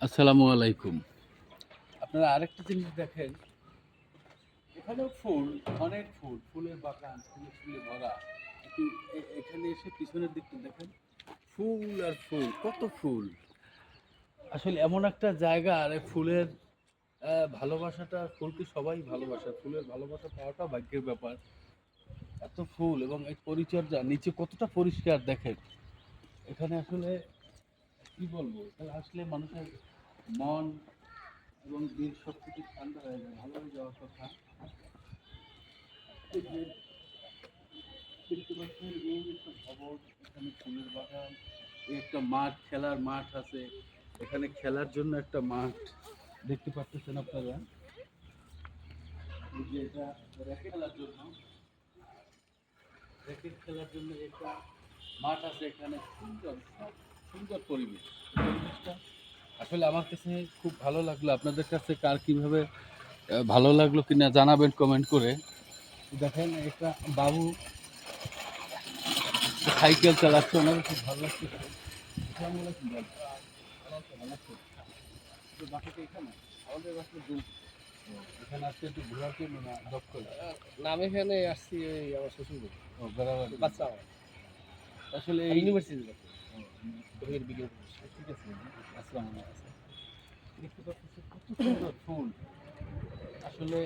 আসসালামু আলাইকুম। আপনারা আরেকটা জিনিস দেখেন, এখানেও ফুল, অনেক ফুল, ফুলের বাগান, ফুলে ফুলে ভরা। একটু এখানে এসে পিছনের দিকটা দেখেন, ফুল আর ফুল, কত ফুল। আসলে এমন একটা জায়গা, আর এই ফুলের ভালোবাসাটা, ফুলকে সবাই ভালোবাসে। ফুলের ভালোবাসা পাওয়াটা ভাগ্যের ব্যাপার। এত ফুল এবং এই পরিচর্যা, নিচে কতটা পরিষ্কার দেখেন। এখানে আসলে কি বলবো, এখানে আসলে মানুষের মন এবং দিল সবকিছু ঠান্ডা হয়ে যায়, ভালো হয়ে যাওয়ার কথা। এই যে দেখতে পাচ্ছেন, এই একটা ভবন, এখানে ফুলের বাগান, এই একটা মাঠ, খেলার মাঠ আছে। এখানে খেলার জন্য একটা মাঠ দেখতে পাচ্ছেন আপনারা। এই যে এটা র্যাকেট খেলার জন্য, র্যাকেট খেলার জন্য একটা মাঠ আছে এখানে। সুন্দর, সুন্দর পরিবেশ। পরিবেশটা আসলে আমার কাছে খুব ভালো লাগলো। আপনাদের কাছে কার কিভাবে ভালো লাগলো কিনা জানাবেন কমেন্ট করে। দেখেন একটা বাবু সাইকেল চালাচ্ছে, ওনাকে খুব ভালো লাগছে। আসসালামু আলাইকুম ভাই। ভালো আছেন? ভালো আছেন? তো বাসাটা এখানে? আমাদের বাসা দুলছে। এখানে আসছে একটু ঘোরার জন্য না জব করে? আমি এখানে আসছি ওই আমার শ্বশুর বাড়ি। ও বেড়াবার বাচ্চা আমার। আসলে আমি এই ইউনিভার্সিটিতে পড়ি। ও, কবির বিজ্ঞান পড়ি। ঠিক আছে। আসসালামু আলাইকুম। দেখতে পাচ্ছি কত সুন্দর ফুল। আসলে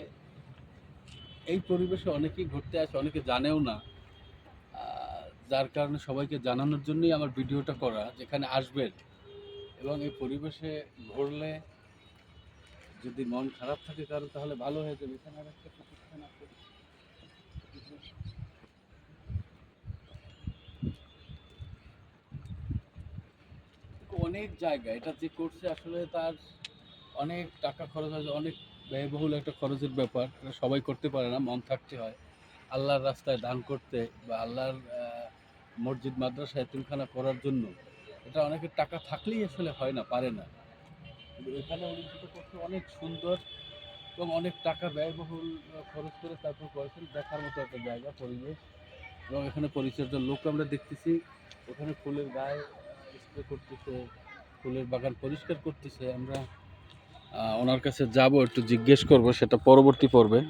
এই পরিবেশে অনেকেই ঘুরতে আসে, অনেকে জানেও না। যার কারণে সবাইকে জানানোর জন্যই আমার ভিডিওটা করা, যেখানে আসবেন এবং এই পরিবেশে ঘুরলে যদি মন খারাপ থাকে কারো, তাহলে ভালো হয়ে যাবে। এখানে আর একটা প্রতিষ্ঠান আছে, অনেক জায়গা। এটা যে করছে আসলে তার অনেক টাকা খরচ আছে, অনেক ব্যয়বহুল একটা খরচের ব্যাপার। এটা সবাই করতে পারে না, মন থাকতে হয় আল্লাহর রাস্তায় দান করতে, বা আল্লাহর মসজিদ মাদ্রাসা এতিমখানা করার জন্য। এটা অনেকের টাকা থাকলেই আসলে হয় না, পারে না। কিন্তু এখানে উনি যেটা করছে অনেক সুন্দর এবং অনেক টাকা ব্যয়বহুল খরচ করে তারপর করেছেন। দেখার মতো একটা জায়গা, পরিবেশ। এবং এখানে পরিচর্যার লোক আমরা দেখতেছি। ওখানে ফুলের গায়ে স্প্রে করতেছে, ফুলের বাগান পরিষ্কার করতেছে। আমরা ওনার কাছে যাব, একটু জিজ্ঞেস করব, সেটা পরবর্তী পর্বে।